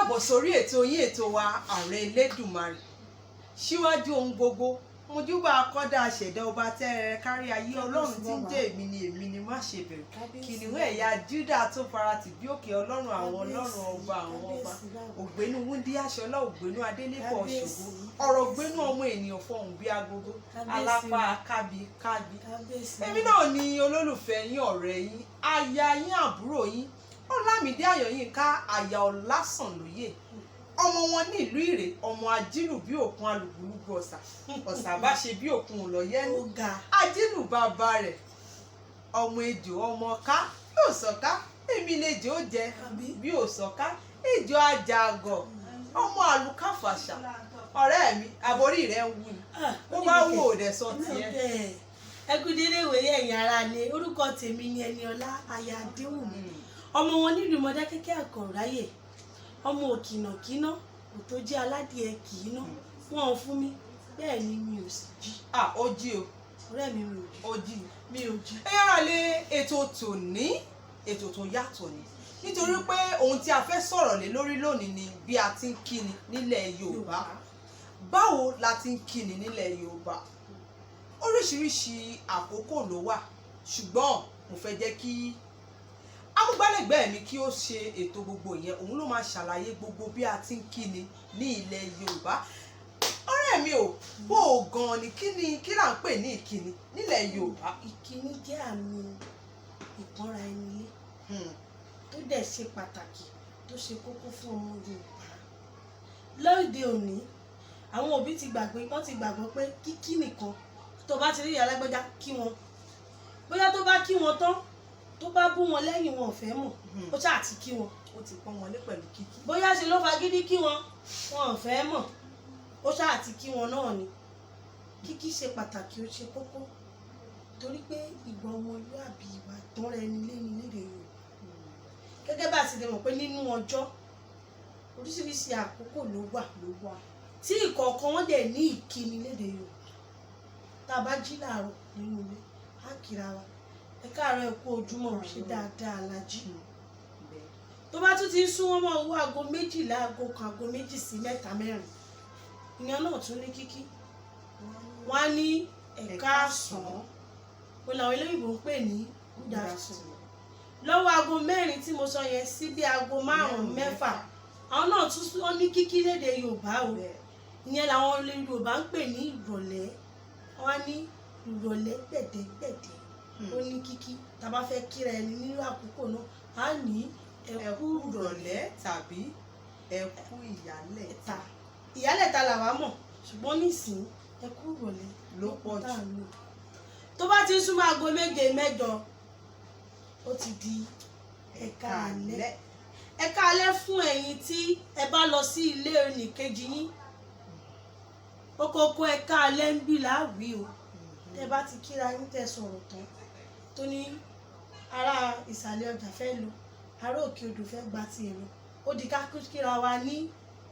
káàbọ̀ sórí ètò yín ètò wa Ààrẹ Elédùmarè. Síwájú ohun gbogbo mojúbà akọ́dá àṣẹ̀dá ọba tẹ́rẹ̀ẹ́rẹ́ kárí ayé ọlọ́run tí ń jẹ́ èmi ni má ṣe bẹ̀rù kìnìún ẹ̀yà Júdà tó faratì bí òkè ọlọ́run àwọn ọlọ́run ọba àwọn ọba ògbénú wúndí aṣọlá ògbénú adélépọ̀ ṣògo ọ̀rọ̀ ògbénú ọmọ ènìyàn fọhùn bí agogo alápá kábí. Èmi náà ni olólùfẹ́ yín ọ̀rẹ́ yín aya yín àbúrò yín Ọlámídé Ayọ̀yínká aya Ọlásànlóyè ọmọ wọn ní ìlú Ìrè ọmọ ajílù bí òkun alùgbùlùgbù ọ̀sà bá ṣe bí òkun lọ́yẹ́nu ajílù bàbá rẹ̀ ọmọ ejò ọmọ ká bí òsọ̀ká èmi lejò ó jẹ bí òsọ̀ká ejò ajàgọ̀ ọmọ àlùkáfàṣà ọ̀rẹ́ mi àborí rẹ̀ ń wù ní bó bá wù ó dẹ̀ sọ tiẹ̀. ẹ kú dédé ìwòye ẹ̀yin ará ilé orúkọ tèmi ni Ẹniọlá aya Adéwùmí ọmọ wọn nílùú Mọdákẹ́kẹ́ Àkànráyè ọmọ òkìnàkínà kò tó jẹ́ aládìẹ kìínà wọn ò fún mi bẹ́ẹ̀ ni mi ò sì jí. ó jí o ọ̀rẹ́ mi ó jí mi ò jí. ẹ yára lé ètò tòní ètò tó yàtọ̀ ni nítorí pé ohun tí a fẹ́ sọ̀rọ̀ lé lórí lónìí ni bí a ti ń kíni nílẹ̀ Yorùbá báwo la ti ń kíni nílẹ̀ Yorùbá oríṣiríṣi àkókò ló wà ṣùgbọ́n mo fẹ́ jẹ́ kí amúgbálẹ́gbẹ̀ẹ́ mi kí ó ṣe ètò gbogbo ìyẹn òun ló máa ṣàlàyé gbogbo bí a ti ń kíni ní ilẹ̀ Yorùbá ọ̀rẹ́ mi ò bó o gan ni kí là ń pè ní ìkíni nílẹ̀ Yorùbá. Ìkíni jẹ́ àmì ìpọ́nra ẹni lé tó dẹ̀ ṣe pàtàkì tó ṣe kókó fún ọmọ Yorùbá lóde òní àwọn òbí ti gbàgbọ́ pé kíkí nìkan tó bá ti rí ìyá alágbèjà kí wọn bóyá tó bá kí wọn tán tó bá bú wọn lẹ́yìn wọn ò fẹ́ mọ̀ ó ṣáà ti kí wọn ó ti pọ́n wọn lé pẹ̀lú kíkí bóyá ṣe ló fagídí kí wọn wọn ò fẹ́ mọ̀ ó ṣáà ti kí wọn náà ni kíkí ṣe pàtàkì ó ṣe kókó torí pé ìgbà ọmọlúàbí ìwà ìtọ́ra ẹni lẹ́ni lédè Yorùbá gẹ́gẹ́ bá a ti lè mọ̀ pé nínú ọjọ́ oríṣiríṣi àkókò ló wà tí ìkọ̀ọ̀kan wọn dẹ̀ ní ìkíni lédè Yorùbá tá a bá jí láàárọ̀ nínú ilé á kíra wa ẹ káàárọ̀ ẹ kú ojúmọ́ ṣe dáadáa la jí tó bá tún ti ń sún wọn mọ́ owó aago méjìlá aago kan aago méjì sí mẹ́ta mẹ́rin ìyẹn náà tún ní kíkí wọn á ní ẹ káàsán ó làwọn eléyìnbó ń pè ní good afternoon lọ́wọ́ aago mẹ́rin tí mo sọ yẹn sí bí aago márùn-ún mẹ́fà àwọn náà tún wọn ní kíkí lédè Yorùbá o ìyẹn làwọn Yorùbá ń pè ní ìrọ̀lẹ́ wọn á ní ìrọ̀lẹ́ gbẹ̀dẹ́gbẹ̀dẹ́ ó ní kíkí tá a bá fẹ́ kíra ẹni nínú àkókò náà á ní ẹ kú ìrọ̀lẹ́ tàbí ẹ kú ìyálẹ̀ta. Ìyálẹ̀ta làwa mọ̀ ṣùgbọ́n nísìnyí ẹ kú ìrọ̀lẹ́ ló pọ̀ jù. tó bá ti ń súnmọ́ aago méje mẹ́jọ ó ti di ẹ káalẹ́. ẹ káalẹ́ fún ẹ̀yin tí ẹ bá lọ sí ilé ẹnìkejì yín okoko ẹ káalẹ́ ń bí láàwí o tẹ bá ti kíra yín tẹ sọ̀rọ̀ tán tó ní ará ìsàlẹ̀ ọjà fẹ́ lọ ará òkè odò fẹ́ gba tiẹ̀ lọ ó di ká kíra wa ní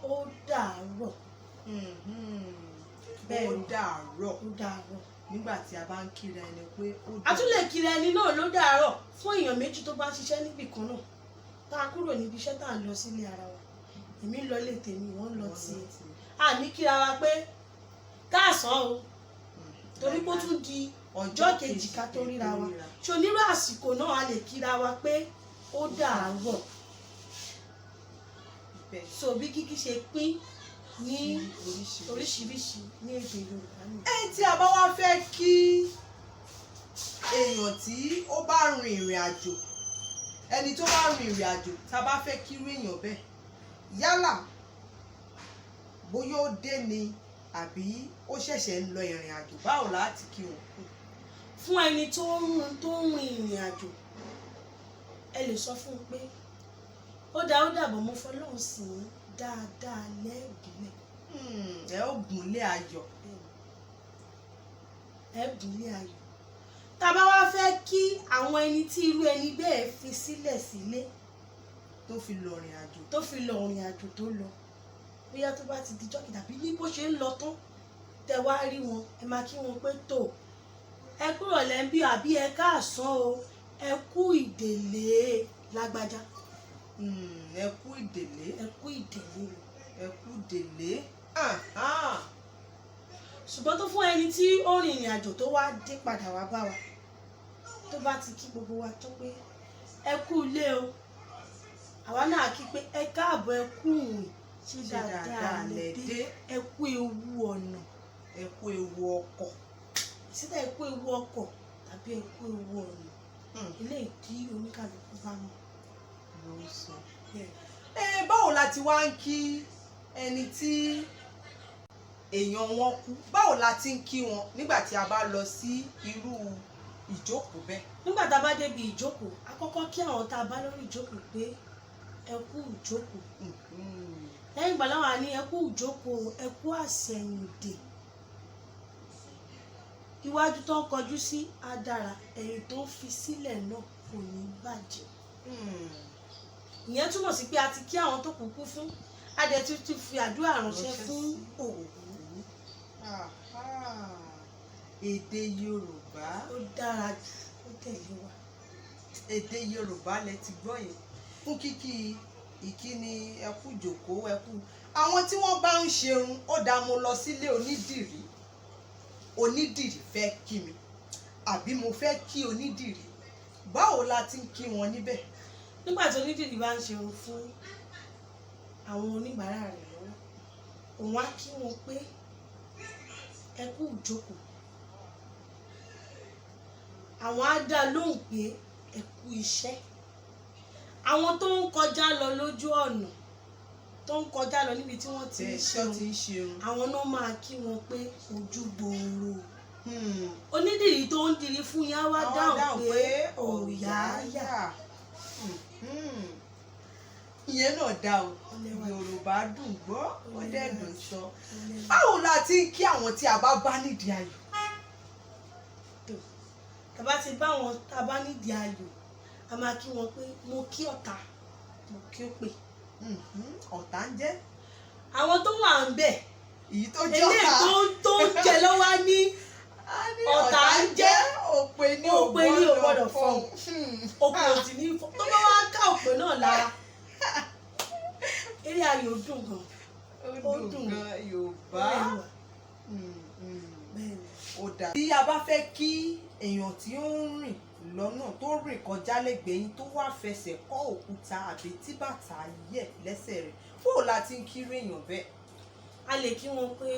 ó dàárọ̀. bẹ́ẹ̀ ó dàárọ̀ nígbà tí a bá ń kíra ẹni pé ó dàárọ̀. a tún lè kíra ẹni náà ló dàárọ̀ fún èèyàn méjì tó bá ń ṣiṣẹ́ níbì kan náà tá a kúrò níbi iṣẹ́ tá a lọ sílé ara wa èmi ń lọ ilé tèmi wọ́n ń lọ tiẹ̀ a ní kíra wa pé káàsán o torí pé ó tún di ọjọ́ kejì ká tó ríra wa ṣé onírú àsìkò náà a lè kíra wa pé ó dàárọ̀ so bí kíkí ṣe pín ní oríṣiríṣi ní èdè Yorùbá ni. tí a bá wá fẹ́ kí èèyàn tí ó bá rin ìrìn àjò ẹni tó bá rin ìrìn àjò tá a bá fẹ́ kírú èèyàn bẹ́ẹ̀ yálà bóyá ó dé ni àbí ó ṣẹ̀ṣẹ̀ ń lọ ìrìn àjò báwo láti kí wọn. fún ẹni tó ń rin ìrìn àjò ẹ lè sọ fún un pé ó dàbọ̀ mo fọlọ́run sí i dáadáa lẹ́ẹ̀gúnlẹ̀. ẹ ó gúnlé ayọ̀. ẹ gúnlé ayọ̀. tá a bá wá fẹ́ kí àwọn ẹni tí irú ẹni bẹ́ẹ̀ fi sílẹ̀ sílé tó fi lọ ìrìn àjò tó lọ bóyá tó bá ti di jọ́kì tàbí ní bó ṣe ń lọ tán tẹ wá rí wọn ẹ máa kí wọn pé tó ẹ kúrò lẹ́ńbí àbí ẹ káàsán o ẹ kú ìdèlé lágbájá ẹ kú ìdèlé. ẹ kú ìdèlé. ẹ kú ìdèlé. ṣùgbọ́n tó fún ẹni tí ó rin ìrìn àjò tó wá dé padà wá bá wa tó bá ti kí gbogbo wa tó pé ẹ kú ilé o àwa náà kí pé ẹ káàbọ̀ ẹ kú ìrìn ṣe dáadáa lẹ dé ẹ kú ewu ọ̀nà ẹ kú ewu ọkọ̀. síta ẹ kú ewu ọkọ̀ tàbí ẹ kú ewu ọ̀nà ilé ìdí oníkàlùkù bá mọ̀ ló ń sọ. báwo la ti wá ń kí ẹni tí èèyàn wọn kú, báwo la ti ń kí wọn nígbà tí a bá lọ sí irú ìjókòó bẹ́ẹ̀? nígbà tá a bá débi ìjókòó àkọ́kọ́ kí àwọn tá a bá lórí ìjókòó pé ẹ kú ìjókòó. lẹ́yìn ìgbà láwọn àní ẹ kú ìjókòó ẹ kú àsẹ̀yìndè. iwájú tó ń kọjú sí á dára ẹ̀yìn tó ń fi sílẹ̀ náà kò ní bàjẹ́. ìyẹn túmọ̀ sí pé a ti kí àwọn tó kù kú fún adẹ tí ti fi àdúrà ránṣẹ́ fún òwò. èdè Yorùbá ó dára jù ó tẹ̀lé wa. èdè Yorùbá lẹ ti gbọ́ yẹn fún kíkí ìkíni ẹ kú ìjókòó ẹ kú. àwọn tí wọ́n bá ń ṣerun ó dá mo lọ sílé onídìrí, onídìrí fẹ́ kí mi àbí mo fẹ́ kí onídìrí, báwo la ti ń kí wọn níbẹ̀? nígbà tí onídìrí bá ń ṣerun fún àwọn oníbàárà rẹ̀ lọ́wọ́ òun á kí wọn pé ẹ kú ìjókòó. àwọn á dá lóhùn pé ẹ kú iṣẹ́. àwọn tó ń kọjá lọ lójú ọ̀nà tó ń kọjá lọ níbi tí wọ́n ti ń ṣerun àwọn náà máa kí wọn pé ojú gbòòrò. onídìrí tó ń dirí fún yín á wá dáhùn pé ọ̀yáyà. ìyẹn náà dá o, Yorùbá dùn gbọ́ ó dẹ̀ dùn sọ. báwo la ti ń kí àwọn tí a bá bá nídìí ayò? tàbá ti bá wọn tá a bá nídìí ayò a máa kí wọn pé mo kí ọ̀tá mo kí ó pè. ọ̀tá ń jẹ́ àwọn tó wà ń bẹ̀ èyí tó jẹ́ ọ̀tá eléyìí tó ń jẹ lọ́wọ́ ní ọ̀tá ń jẹ́ òpè ní ò gbọ́dọ̀ fọhùn òpè ò sì ní fọ tó bá wá ká òpè náà lára eré ayò dùn gan ó dùn gan Yorùbá ó dà. bí a bá fẹ́ kí èèyàn tí ó ń rìn lọ́nà tó rìn kọjá lẹ́gbẹ̀ẹ́ yín tó wá fẹsẹ̀ kọ́ òkúta àbí tí bàtà yẹ̀ lẹ́sẹ̀ rẹ̀, báwo la ti ń kírú èèyàn bẹ́ẹ̀? a lè kí wọn pé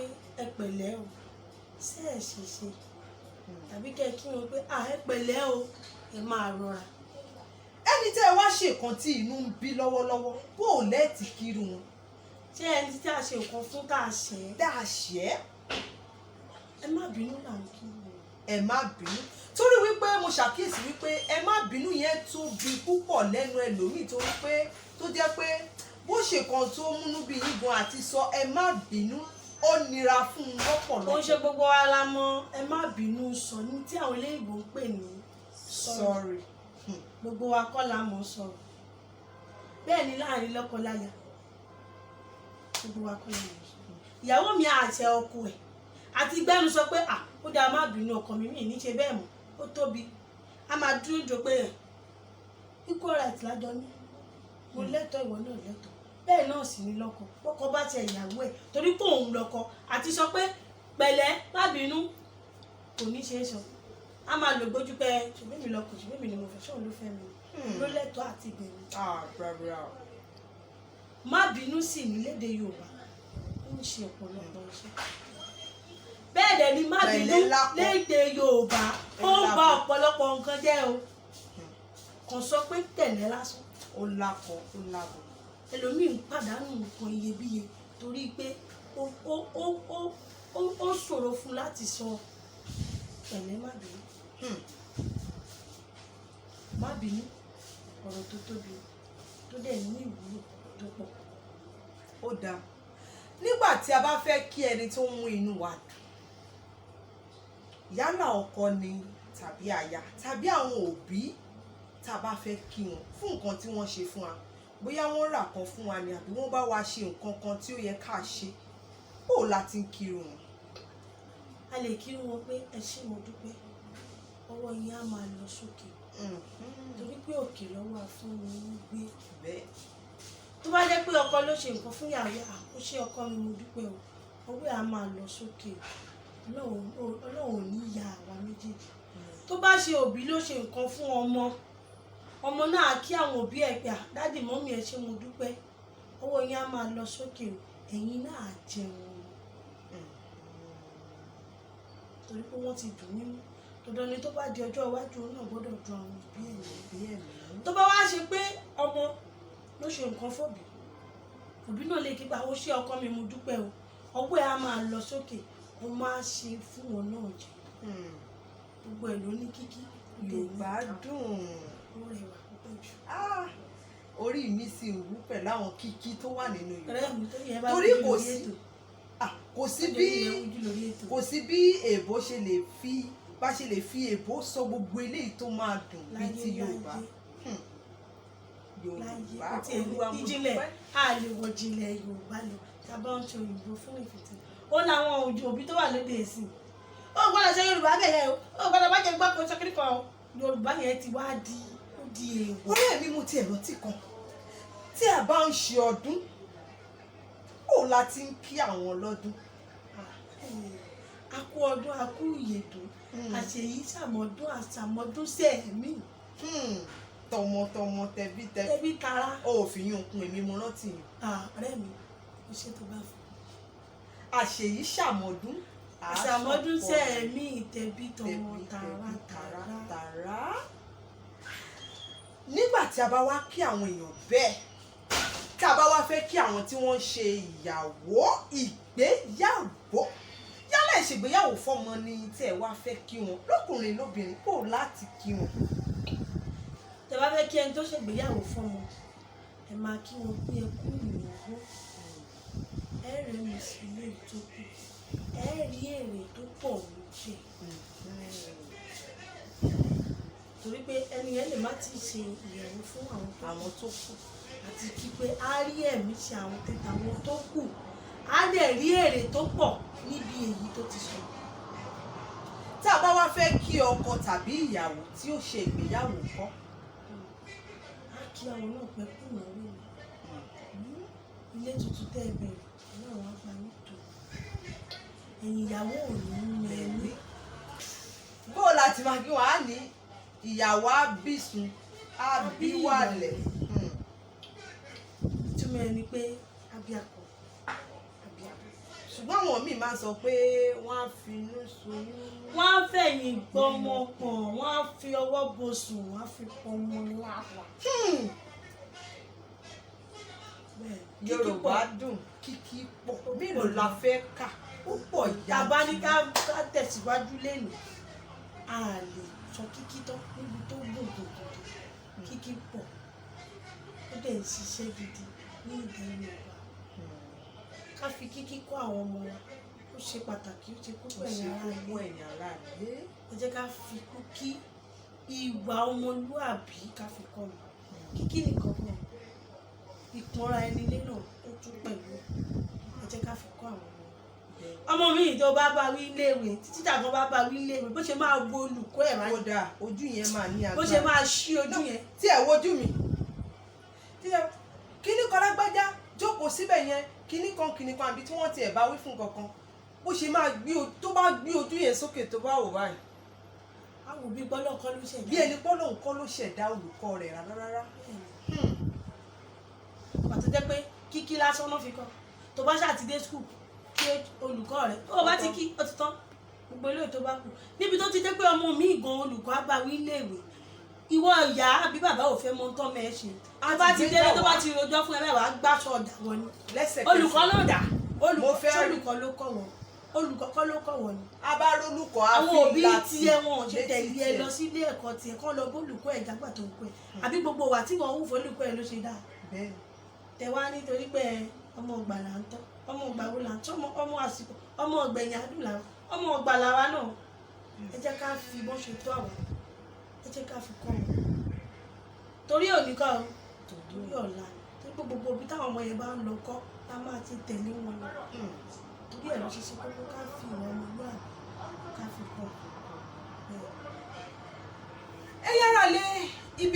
ẹ pẹ̀lẹ́ o ṣé ẹ ṣe ṣe tàbí kẹ́ kí wọn pé ẹ pẹ̀lẹ́ o ẹ máa rọra. ẹni tẹ́ ẹ wá ṣe nǹkan tí inú ń bí lọ́wọ́lọ́wọ́ bó o lẹ́ẹ̀tì kírú wọn. ṣé ẹni tí a ṣe nǹkan fún tá a ṣẹ́. ẹ má bínú là ń kí wọn. ẹ má bínú torí wípé mo ṣàkíyèsí wípé ẹ má bínú yẹn tóbi púpọ̀ lẹ́nu ẹlòmíì torí pé tó jẹ́ pé bó ṣe kan tó múnú bí yín gan àti sọ ẹ má bínú ó nira fún un lọ́pọ̀lọpọ̀. ó ń ṣe gbogbo wa la mọ̀ ẹ má bínú sọ ní tí àwọn eléyìnbó ń pè ní sorry. gbogbo wa kọ́ la mọ̀ sọ̀rọ̀ bẹ́ẹ̀ ni láàrin lọ́kọláya gbogbo wa kọ́ la mọ̀ sọ̀rọ̀. ìyàwó mi àti ọkọ ẹ̀ àti gbẹ́nu sọ pé ó dáa má bínú ọkọ mi ní ṣe bẹ́ẹ̀ mọ́ ó tóbi a máa dúró jọ pé equal right lájọ ní mo lẹ́tọ̀ọ́ ìwọ náà lẹ́tọ̀ọ́ bẹ́ẹ̀ náà sì ní lọ́kọ ọkọ bá tiẹ̀ ìyàwó ẹ̀ torí pé òun lọ́kọ àti sọ pé pẹ̀lẹ́ má bínú kò ní ṣe é sọ a máa lò gbójú pé ṣùgbọ́n mi lọ́kọ ṣùgbọ́n mi ni mo fẹ́ ṣọ́ọ̀ ló fẹ́ mi ló lẹ́tọ̀ọ́ àti ìbẹ̀rù. má bínú sì ní lédè Yorùbá ó ń ṣe ọ̀pọ̀lọpọ̀ iṣẹ́ bẹ́ẹ̀ dẹ̀ ni má bínú lédè Yorùbá ó ń ba ọ̀pọ̀lọpọ̀ nǹkan jẹ́ o kàn sọ pé tẹ̀lé lásán ó lákọ ó lábọ̀. ẹlòmíì ń pàdánù nǹkan iyebíye torí pé ó ṣòro fún láti sọ pẹ̀lẹ́ má bínú. má bínú ọ̀rọ̀ tó tóbi tó dẹ̀ ní ìwúlò tó pọ̀. ó dáa nígbà tí a bá fẹ́ kí ẹni tó ń mú inú wa dùn yálà ọkọ ni tàbí aya tàbí àwọn òbí tá a bá fẹ́ kí wọn fún nǹkan tí wọ́n ṣe fún wa bóyá wọ́n rà kan fún wa ni àbí wọ́n bá wa ṣe nǹkan kan tí ó yẹ ká ṣe bó la ti ń kírun wọn. a lè kí wọn pé ẹ ṣé mo dúpẹ́ ọwọ́ yín á máa lọ sókè torí pé òkè lọ́wọ́ afúnni ń gbé. bẹ́ẹ̀ tó bá jẹ́ pé ọkọ ló ṣe nǹkan fún ìyàwó ó ṣe ọkọ mi mo dúpẹ́ o ọwọ́ ẹ̀ á máa lọ sókè ọlọ́run ò ní ya àwa méjèèjì. tó bá ṣe òbí ló ṣe nǹkan fún ọmọ náà kí àwọn òbí ẹ̀ pé dádì mọ́mí ẹ̀ ṣe mo dúpẹ́ ọwọ́ yín á máa lọ sókè o ẹ̀yin náà jẹun torí pé wọ́n ti dùn nínú dandan ni tó bá di ọjọ́ iwájú náà gbọ́dọ̀ dùn àwọn òbí ẹ̀ tó bá wá ṣe pé ọmọ ló ṣe nǹkan fòbí òbí náà lè kípa ó ṣe ọkọ mi mo dúpẹ́ o ọwọ́ ẹ̀ á máa lọ sókè ó máa ṣe fún wọn náà jẹ gbogbo ẹ̀ ló ní kíkí Yorùbá dùn ó rẹwà púpọ̀ jù. orí mi sì ń wú pẹ̀lú àwọn kíkí tó wà nínú Yorùbá ọ̀rẹ́ mi tó yẹ bá torí wújú lórí ètò kò sí bí èbó ṣe lè fi èbó sọ gbogbo eléyìí tó máa dùn bíi ti Yorùbá. Yorùbá olúwa mo ìjìnlẹ̀ dúpẹ́. a lè wọ jìnlẹ̀ Yorùbá lọ tàbá ń ṣe òyìnbó fún ìfìtì ó láwọn òbí tó wà lóde ìsìn ó gbọ́dọ̀ ṣe Yorùbá bẹ̀rẹ̀ o ó gbọ́dọ̀ má jẹ́ gbọ́ pé sọ́kìrì kan o Yorùbá yẹn ti wá di èèwọ̀. ọ̀rẹ́ mi mo tiẹ̀ rántí kan tí a bá ń ṣe ọdún ó láti ń kí àwọn ọlọ́dún. a kú ọdún a kú ìyèdùn àṣeyí ṣàmọ́dún àṣàmọ́dún sẹ́ẹ̀mí. tọmọtọmọ tẹbí tara. ó fi yún kun èmi mo rántí yìí. ọ̀rẹ́ mi ó ṣe tó bá fún. àṣeyí ṣàmọ́dún àṣàmọ́dún sẹ́ẹ̀mí tẹbí tọmọ tara. nígbà tí a bá wá kí àwọn èèyàn bẹ́ẹ̀ tí a bá wá fẹ́ kí àwọn tí wọ́n ń ṣe ìgbéyàwó yálà ìṣègbéyàwó fọ́mọ ni tí ẹ wá fẹ́ kí wọn lọ́kùnrin lóbìnrin kò láti kí wọn. tẹ bá fẹ́ kí ẹni tó ṣègbéyàwó fọ́mọ ẹ máa kí wọn pé ẹ kú ìnáwó ẹ rẹ̀ mí sí ilé ìtókù ẹ rí èrè tó pọ̀ lókè torí pé ẹni yẹn lè má ti ṣe ìyàwó fún àwọn tó kù àti kí pé á rí ẹ̀mí ṣe àwọn tó kù á dẹ̀ rí èrè tó pọ̀ níbi èyí tó ti sọ. tá a bá wá fẹ́ kí ọkọ tàbí ìyàwó tí ó ṣe ìgbéyàwó kọ́. á kí àwọn náà pẹ́ kú ìnáwó ilé tuntun tẹ́ ẹ bẹ̀rẹ̀ náà wá gba nítò ẹ̀yìn ìyàwó ò ní mẹ́rin. bó o láti máa kí wọn á ní ìyàwó àbísùn àbíwálẹ̀. ìtumọ̀ ẹni pé abíakọ ṣùgbọ́n àwọn míì máa ń sọ pé wọ́n á fi inú soyún. wọ́n á fẹ̀yìn gbọ́mọ pọ̀n wọ́n á fi ọwọ́ bosùn wọ́n á fi pọnmọ lára. Yorùbá dùn kíkí pọ̀ mélòó la fẹ́ kà ó pọ̀ yá. tàbá ní ká tẹ̀síwájú lẹ́nu a lè sọ kíkí tán níbi tó gbòǹgbò kíkí pọ̀ ó dẹ̀ ń ṣiṣẹ́ gidi ní ìdílé wa ká fi kíkí kọ́ àwọn ọmọ wa ó ṣe pàtàkì ó ṣe kókó ẹ̀yìn ara ilé ẹ jẹ́ ká fi kú kí ìwà ọmọlúàbí ká fi kọ́ mi kíkí nìkan kan ìpọ́nra ẹni lé náà ó tún pẹ̀lú ẹ jẹ́ ká fi kọ́ àwọn ọmọ mi tó bá bá wí léèwé títí tàbí bá bá wí léèwé bó ṣe máa wo olùkọ́ ẹ̀ máa kódà ojú yẹn máa ní agbára bó ṣe máa ṣí ojú yẹn. tí ẹ wojú mi kíní kan lágbájá jókòó síbẹ̀ yẹn kíní kan àbí tí wọ́n ti ẹ̀ bá wí fún kankan bó ṣe máa tó bá gbé ojú yẹn sókè tó bá wò báyìí. àwọn òbí gbọ́dọ̀ kọ́ ló ṣẹ̀dá. bí ẹni gbọ́dọ̀ nǹkan ló ṣẹ̀dá olùkọ́ rẹ̀ rárá. pàtó jẹ́ pé kíkí lásán náà fi kọ́ tó bá ṣàtidé skul kí olùkọ́ rẹ̀ tó bá ti kí ó ti tán gbogbo ilé tó bá kù níbi tó ti jẹ́ pé ọmọ mi gan olùkọ́ àgbàwí iléèwé ìwọ ìyá àbí bàbá ò fẹ́ mọ tán mẹ́ ṣe tó bá ti délé tó bá ti rojọ́ fún ẹ mẹ́wàá gbàṣọ ọ̀dà wọn ni olùkọ́ náà dà olùkọ́ ló kọ́ wọn olùkọ́ kọ́ ló kọ́ wọn ni. abárólùkọ́ á àwọn fi òbí láti tiẹ̀ wọn ò ṣe tẹ̀lé ẹ lọ sí ilé ẹ̀kọ́ tiẹ̀ kọ́ lọ bólùkọ́ ẹ̀ jágbà tó ń kọ́ ẹ̀ àbí gbogbo wà tí wọ́n ń fọlùkọ́ ẹ̀ ló ṣe dáa. tẹ wá nítorí pé ọmọ ọgbà là ń tọ́ ọmọ ọgbà wo là ń tọ́ ọmọ àsìkò ọmọ ọgbẹ̀yìn àdùn làwọn ọmọ ọgbà làwa náà ẹ jẹ́ ká fi bọ́n ṣe tó àwọn ẹ jẹ́ ká fi kọ́ wọn torí òní kọ́ ọ torí ọ̀la torí pé gbogbo ibi táwọn ọmọ yẹn bá ń lọ kọ́ la máa ti tẹ̀lé wọn lọ torí ẹ̀ ló ṣe ṣe kókó ká fi ìwà ọmọlúwàbí ká fi kọ́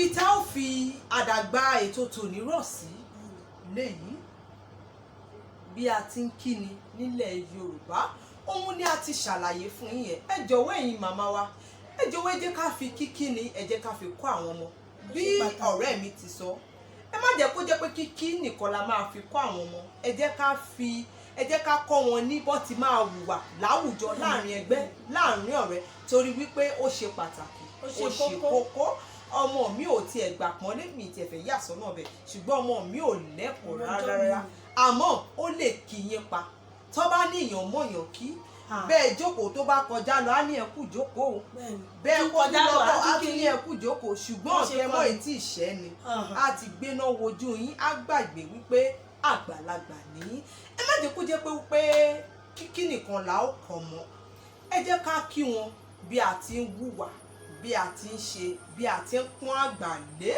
ibi tá ò fi àdàgbà ètò tòní rọ̀ sí léyìí bí a ti ń kíni nílẹ̀ Yorùbá òun ni a ti ṣàlàyé fún yín yẹn. Ẹ jọ̀wọ́ ẹ̀yin màmá wa, ẹ jọ̀wọ́ ẹ jẹ́ ká fi kíkíni, ẹ jẹ́ ká fi kọ́ àwọn ọmọ bí ọ̀rẹ́ mi ti sọ. Ẹ má jẹ́ kó jẹ́ pé kíkí nìkan la máa fi kọ́ àwọn ọmọ, ẹ jẹ́ ká kọ́ wọn ní bó ti máa hùwà láwùjọ, láàrin ẹgbẹ́, láàrin ọ̀rẹ́, torí wípé ó ṣe pàtàkì, ó ṣe kókó. Ọmọ mi ò tiẹ̀ gbà pọ́n lé mi tiẹ̀ fẹ́ yà sọ́nà bẹ̀, ṣùgbọ́n ọmọ mi ò lẹ́kọ̀ọ́ rárá, àmọ́ ó lè kí yín pa tó bá ní èèyàn mọ̀yàn kí bẹ́ẹ̀ jókòó tó bá kọjá lọ á ní ẹ kú jókòó, bẹ́ẹ̀ kọjá lọ á tún ní ẹ kú jókòó, ṣùgbọ́n ọ̀kẹ́mọ́ etí ìṣẹ́ ni á ti gbéná wojú yín, á gbàgbé wípé àgbàlagbà nìyí. Ẹ má jẹ́ kó jẹ́ pé kíkí nìkan là ó kọ̀ mọ́, ẹ jẹ́ ká kí wọn bí a ti ń hùwà, bí a ti ń ṣe, bí a ti ń pọ́n àgbà lé.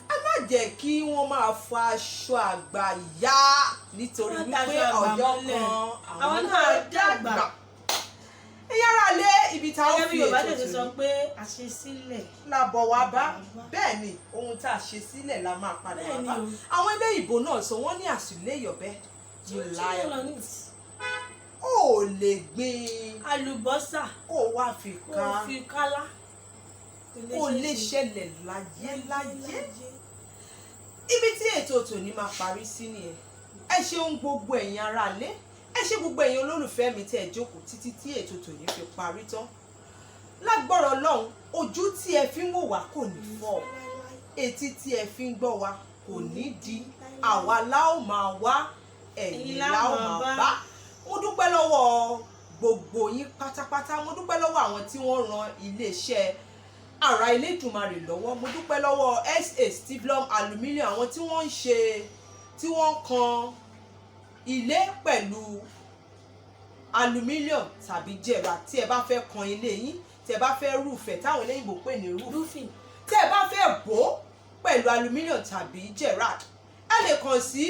Ẹ má jẹ́ kí wọ́n máa fọ aṣọ àgbà yá nítorí wípé ọjọ́ kan àwọn náà dàgbà. Ẹ yára lé ibi tá ó fi ètò tòní sọ pé àṣesílẹ̀ làbọ̀ wá bá, bẹ́ẹ̀ ni ohun tá a ṣe sílẹ̀ la máa padà wá bá. Àwọn ilé ìbò náà sọ wọ́n ní àsùlé yọ̀bẹ you lion. Ó lè gbin àlùbọ́sà kó wá fi kálá, kò lè ṣẹlẹ̀ láyé. Ibi tí ètò tòní máa parí sí nìyẹn. Ẹ ṣeun gbogbo ẹ̀yin aráalé, ẹ ṣe gbogbo ẹ̀yin olólùfẹ́ mi tí ẹ jókòó títí tí ètò tòní fi parí tán. Lágbára Ọlọ́run, ojú tí ẹ fi ń wò wá kò ní fọ́, etí tí ẹ fi ń gbọ́ wá kò ní di, àwa la ó máa wá, ẹ̀yin la ó máa bá. Mo dúpẹ́ lọ́wọ́ gbogbo yín pátápátá, mo dúpẹ́ lọ́wọ́ àwọn tí wọ́n ran iléeṣẹ́ Àrà Elédùmarè lọ́wọ́, mo dúpẹ́ lọ́wọ́ SA Stivlum Aluminium, àwọn tí wọ́n kan ilé pẹ̀lú aluminium tàbí jẹ̀rà. Tí ẹ bá fẹ́ kan ilé yín, tí ẹ bá fẹ́ rúfẹ̀ táwọn eléyìnbó pè ní roofing, tí ẹ bá fẹ́ bò pẹ̀lú aluminium tàbí jẹ̀rà, ẹ lè kàn sí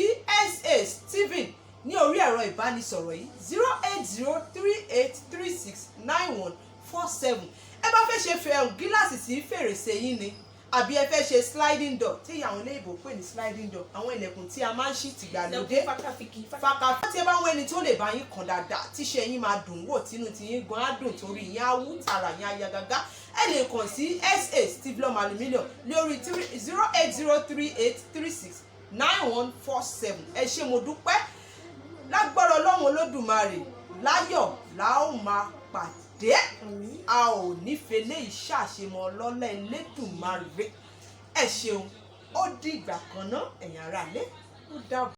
SA Steven ní orí ẹ̀rọ ìbánisọ̀rọ̀ yìí 08038369147. Ẹ bá fẹ́ ṣe gíláàsì sí fèrèsé yín ni, àbí ẹ fẹ́ ṣe sliding door tí àwọn eléyìnbó pè ní sliding door, àwọn ilẹ̀kùn tí a máa ń ṣí tìgbàlódé fàkà tí ẹ bá wọ ẹni tó lè bá yín kàn dáadáa, tíṣẹ́ yín máa dùn wò, tínú tí yín gan á dùn, torí yín á wú, tààrà yín á yá gágá. Ẹ lè kàn sí SA Stivlum Aluminium lórí 08038369147. ẹ ṣé mo dúpẹ́. Lágbára Ọlọ́run Olódùmarè, láyọ̀ la ó máa pàdé, a ò nífẹ̀ẹ́ lé iṣẹ́ àṣemọ lọ́lá Elédùmarè. Ẹ ṣeun, ó dìgbà kan náà ẹ̀yin aráalé, ó dàbọ̀.